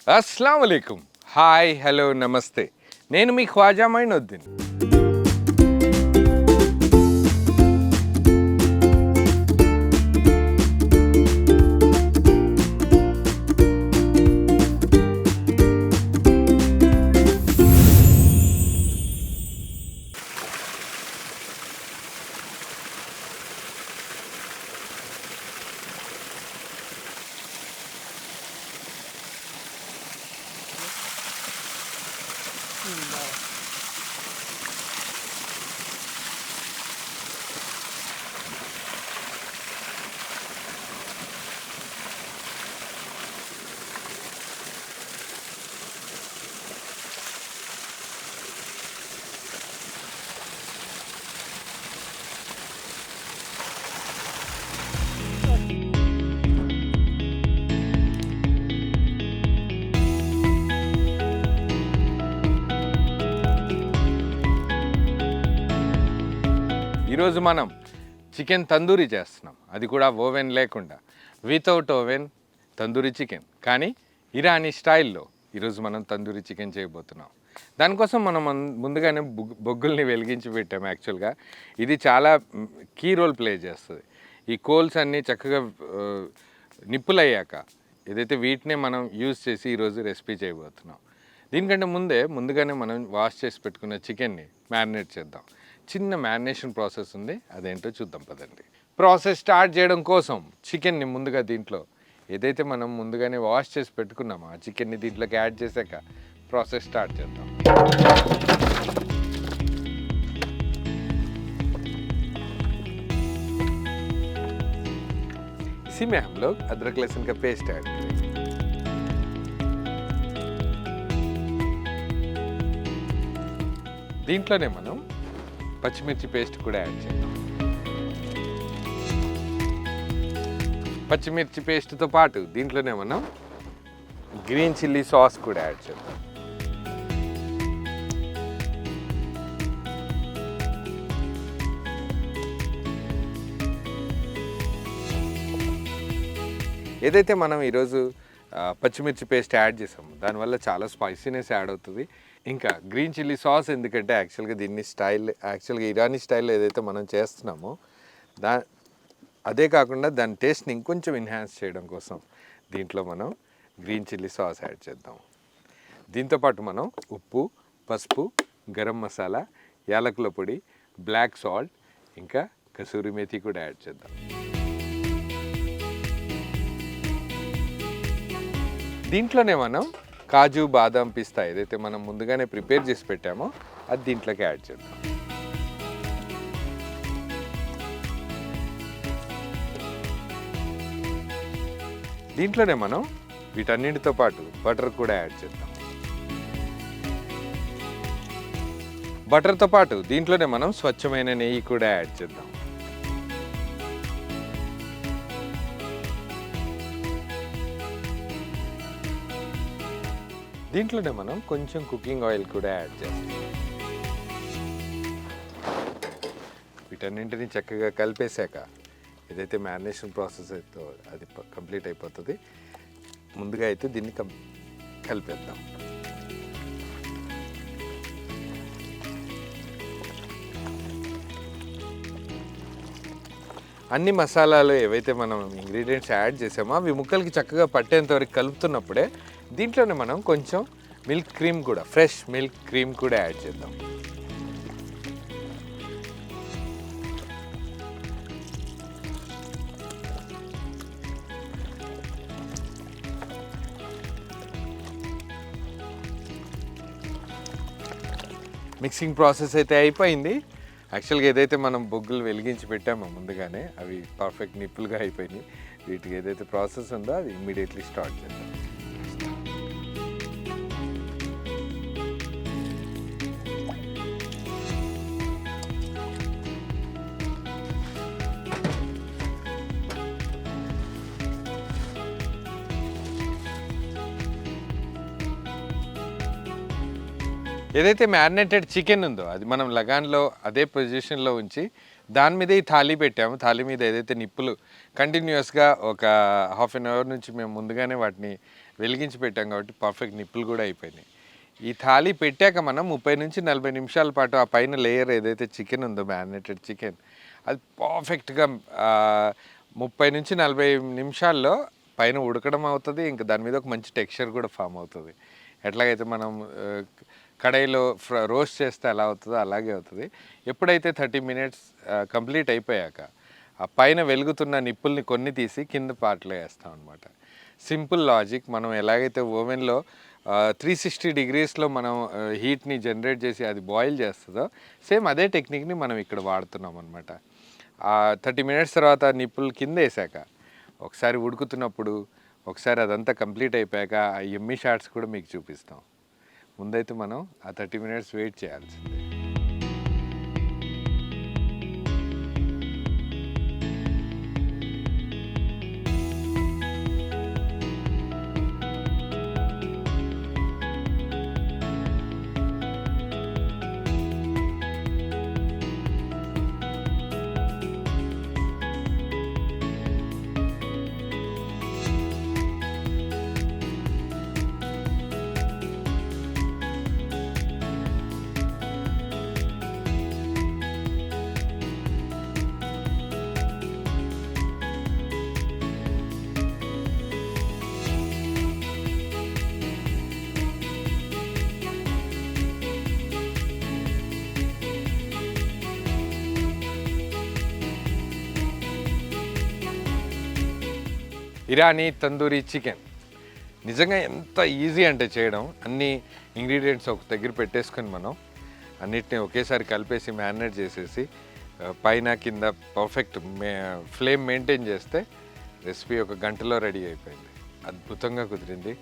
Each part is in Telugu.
अस्सलाम वालेकुम, హాయ్, హలో, నమస్తే. నేను మీ ఖ్వాజా మైనుద్దీన్. ఈరోజు మనం చికెన్ తందూరి చేస్తున్నాం, అది కూడా ఓవెన్ లేకుండా, వితౌట్ ఓవెన్ తందూరి చికెన్. కానీ ఇరానీ స్టైల్లో ఈరోజు మనం తందూరి చికెన్ చేయబోతున్నాం. దానికోసం మనం ముందుగానే బొగ్గుల్ని వెలిగించి పెట్టాము. యాక్చువల్గా ఇది చాలా కీ రోల్ ప్లే చేస్తుంది. ఈ కోల్స్ అన్నీ చక్కగా నిప్పులయ్యాక ఏదైతే వీటినే మనం యూజ్ చేసి ఈరోజు రెసిపీ చేయబోతున్నాం. దీనికంటే ముందుగానే మనం వాష్ చేసి పెట్టుకున్న చికెన్ని మ్యారినేట్ చేద్దాం. చిన్న మ్యారినేషన్ ప్రాసెస్ ఉంది, అదేంటో చూద్దాం పదండి. ప్రాసెస్ స్టార్ట్ చేయడం కోసం చికెన్ని ముందుగా దీంట్లో ఏదైతే మనం ముందుగానే వాష్ చేసి పెట్టుకున్నామో ఆ చికెన్ని దీంట్లోకి యాడ్ చేశాక ప్రాసెస్ స్టార్ట్ చేద్దాం. इसी में हम लोग अदरक लहसुन का पेस्ट ऐड करेंगे. దీంట్లోనే మనం పచ్చిమిర్చి పేస్ట్ కూడా యాడ్ చేద్దాం. పచ్చిమిర్చి పేస్ట్తో పాటు దీంట్లోనే మనం గ్రీన్ చిల్లీ సాస్ కూడా యాడ్ చేద్దాం. ఏదైతే మనం ఈరోజు పచ్చిమిర్చి పేస్ట్ యాడ్ చేసాము దానివల్ల చాలా స్పైసీనెస్ యాడ్ అవుతుంది. ఇంకా గ్రీన్ చిల్లీ సాస్ ఎందుకంటే యాక్చువల్గా దీన్ని యాక్చువల్గా ఇరానీ స్టైల్లో ఏదైతే మనం చేస్తున్నామో అదే కాకుండా దాని టేస్ట్ని ఇంకొంచెం ఎన్హాన్స్ చేయడం కోసం దీంట్లో మనం గ్రీన్ చిల్లీ సాస్ యాడ్ చేద్దాం. దీంతోపాటు మనం ఉప్పు, పసుపు, గరం మసాలా, యాలకుల పొడి, బ్లాక్ సాల్ట్, ఇంకా కసూరి మేతి కూడా యాడ్ చేద్దాం. దీంట్లోనే మనం కాజు, బాదాం, పిస్తా ఏదైతే మనం ముందుగానే ప్రిపేర్ చేసి పెట్టామో అది దీంట్లోకి యాడ్ చేద్దాం. దీంట్లోనే మనం వీటన్నిటితో పాటు బటర్ కూడా యాడ్ చేద్దాం. బటర్తో పాటు దీంట్లోనే మనం స్వచ్ఛమైన నెయ్యి కూడా యాడ్ చేద్దాం. దీంట్లోనే మనం కొంచెం కుకింగ్ ఆయిల్ కూడా యాడ్ చేస్తాం. వీటన్నింటినీ చక్కగా కలిపేశాక ఏదైతే మ్యారినేషన్ ప్రాసెస్ అయితే అది కంప్లీట్ అయిపోతుంది. ముందుగా అయితే దీన్ని కలిపేద్దాం. అన్ని మసాలాలు ఏవైతే మనం ఇంగ్రీడియంట్స్ యాడ్ చేసామో అవి ముక్కలకి చక్కగా పట్టేంత వరకు కలుపుతున్నప్పుడే దీంట్లోనే మనం కొంచెం మిల్క్ క్రీమ్ కూడా, ఫ్రెష్ మిల్క్ క్రీమ్ కూడా యాడ్ చేద్దాం. మిక్సింగ్ ప్రాసెస్ అయితే అయిపోయింది. యాక్చువల్గా ఏదైతే మనం బొగ్గులు వెలిగించి పెట్టామో ముందుగానే అవి పర్ఫెక్ట్ నిప్పులుగా అయిపోయినాయి. వీటికి ఏదైతే ప్రాసెస్ ఉందో అది ఇమ్మీడియట్లీ స్టార్ట్ చేద్దాం. ఏదైతే మ్యారినేటెడ్ చికెన్ ఉందో అది మనం లగాన్లో అదే పొజిషన్లో ఉంచి దాని మీద ఈ థాలీ పెట్టాము. థాలీ మీద ఏదైతే నిప్పులు కంటిన్యూస్గా ఒక హాఫ్ అన్ అవర్ నుంచి మేము ముందుగానే వాటిని వెలిగించి పెట్టాం కాబట్టి పర్ఫెక్ట్ నిప్పులు కూడా అయిపోయినాయి. ఈ థాలీ పెట్టాక మనం 30-40 నిమిషాల పాటు ఆ పైన లేయర్ ఏదైతే చికెన్ ఉందో మ్యారినేటెడ్ చికెన్ అది పర్ఫెక్ట్గా 30-40 నిమిషాల్లో పైన ఉడకడం అవుతుంది. ఇంకా దాని మీద ఒక మంచి టెక్స్చర్ కూడా ఫామ్ అవుతుంది. ఎట్లాగైతే మనం కడాయిలో రోస్ట్ చేస్తే ఎలా అవుతుందో అలాగే అవుతుంది. ఎప్పుడైతే 30 మినిట్స్ కంప్లీట్ అయిపోయాక ఆ పైన వెలుగుతున్న నిప్పుల్ని కొన్ని తీసి కింద పార్ట్లో వేస్తాం అనమాట. Simple logic. మనం ఎలాగైతే ఓవెన్లో 360 డిగ్రీస్లో మనం హీట్ని జనరేట్ చేసి అది బాయిల్ చేస్తుందో సేమ్ అదే టెక్నిక్ని మనం ఇక్కడ వాడుతున్నాం అనమాట. 30 మినిట్స్ తర్వాత నిప్పులు కింద వేసాక ఒకసారి ఉడుకుతున్నప్పుడు ఒకసారి అదంతా కంప్లీట్ అయిపోయాక ఆ ఎమ్మీ షాట్స్ కూడా మీకు చూపిస్తాం. ముందైతే మనం ఆ 30 మినిట్స్ వెయిట్ చేయాల్సిందే. ఇరానీ తందూరి చికెన్ నిజంగా ఎంత ఈజీ అంటే చేయడం. అన్ని ఇంగ్రీడియంట్స్ ఒక దగ్గర పెట్టేసుకొని మనం అన్నిటిని ఒకేసారి కలిపేసి మ్యారినేట్ చేసేసి పైన కింద పర్ఫెక్ట్ ఫ్లేమ్ మెయింటైన్ చేస్తే రెసిపీ ఒక గంటలో రెడీ అయిపోయింది. అద్భుతంగా కుదిరింది.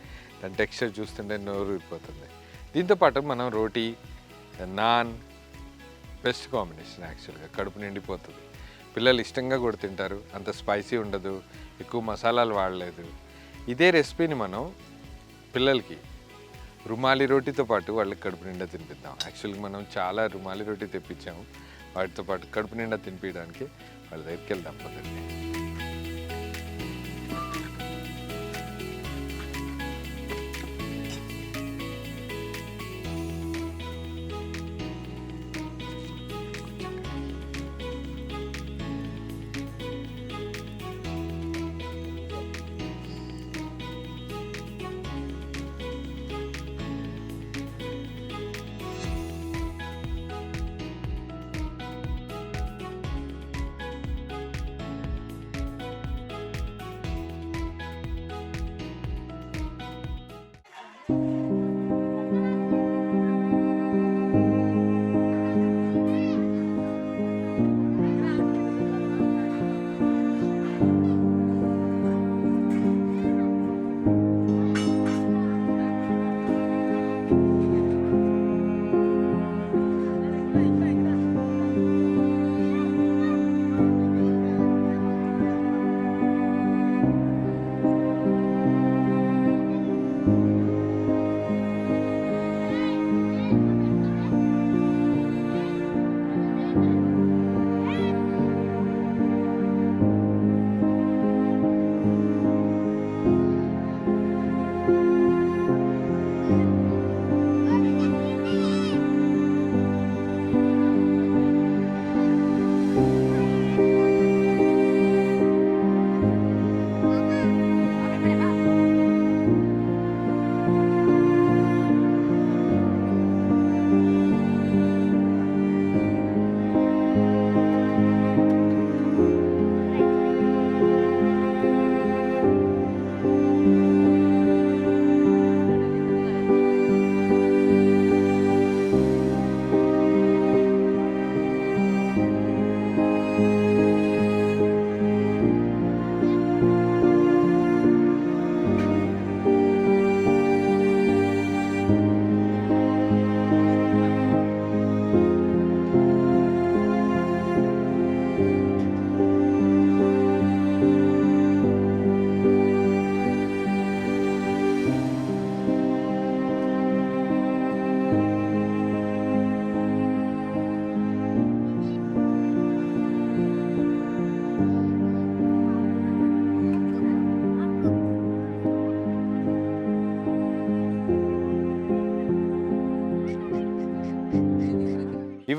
దాని టెక్స్చర్ చూస్తుంటే నోరు ఊరిపోతుంది. దీంతోపాటు మనం రోటీ, నాన్ బెస్ట్ కాంబినేషన్. యాక్చువల్గా కడుపు నిండిపోతుంది. పిల్లలు ఇష్టంగా కూడా తింటారు. అంత స్పైసీ ఉండదు, ఎక్కువ మసాలాలు వాడలేదు. ఇదే రెసిపీని మనం పిల్లలకి రుమాలి రోటీతో పాటు వాళ్ళకి కడుపు నిండా తినిపిద్దాం. యాక్చువల్గా మనం చాలా రుమాలి రోటీ తెప్పించాము. వాటితో పాటు కడుపు నిండా తినిపించడానికి వాళ్ళ దగ్గరికి వెళ్దాం పదండి.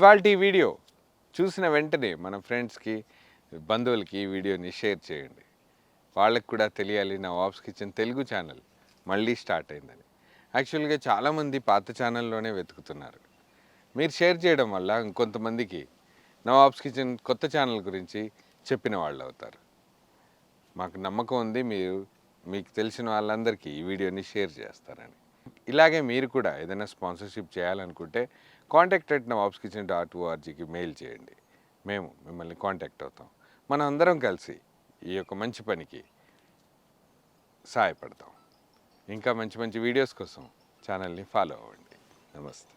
ఇవాల్టి ఈ వీడియో చూసిన వెంటనే మన ఫ్రెండ్స్కి బంధువులకి ఈ వీడియోని షేర్ చేయండి. వాళ్ళకి కూడా తెలియాలి నవాబ్స్ కిచెన్ తెలుగు ఛానల్ మళ్ళీ స్టార్ట్ అయిందని. యాక్చువల్గా చాలామంది పాత ఛానల్లోనే వెతుకుతున్నారు. మీరు షేర్ చేయడం వల్ల ఇంకొంతమందికి నవాబ్స్ కిచెన్ కొత్త ఛానల్ గురించి చెప్పిన వాళ్ళు అవుతారు. మాకు నమ్మకం ఉంది మీకు తెలిసిన వాళ్ళందరికీ ఈ వీడియోని షేర్ చేస్తారని. ఇలాగే మీరు కూడా ఏదైనా స్పాన్సర్షిప్ చేయాలనుకుంటే contact@nawabskitchen.orgకి మెయిల్ చేయండి. మేము మిమ్మల్ని కాంటాక్ట్ అవుతాం. మనం అందరం కలిసి ఈ యొక్క మంచి పనికి సహాయపడతాం. ఇంకా మంచి మంచి వీడియోస్ కోసం ఛానల్ని ఫాలో అవ్వండి. నమస్తే.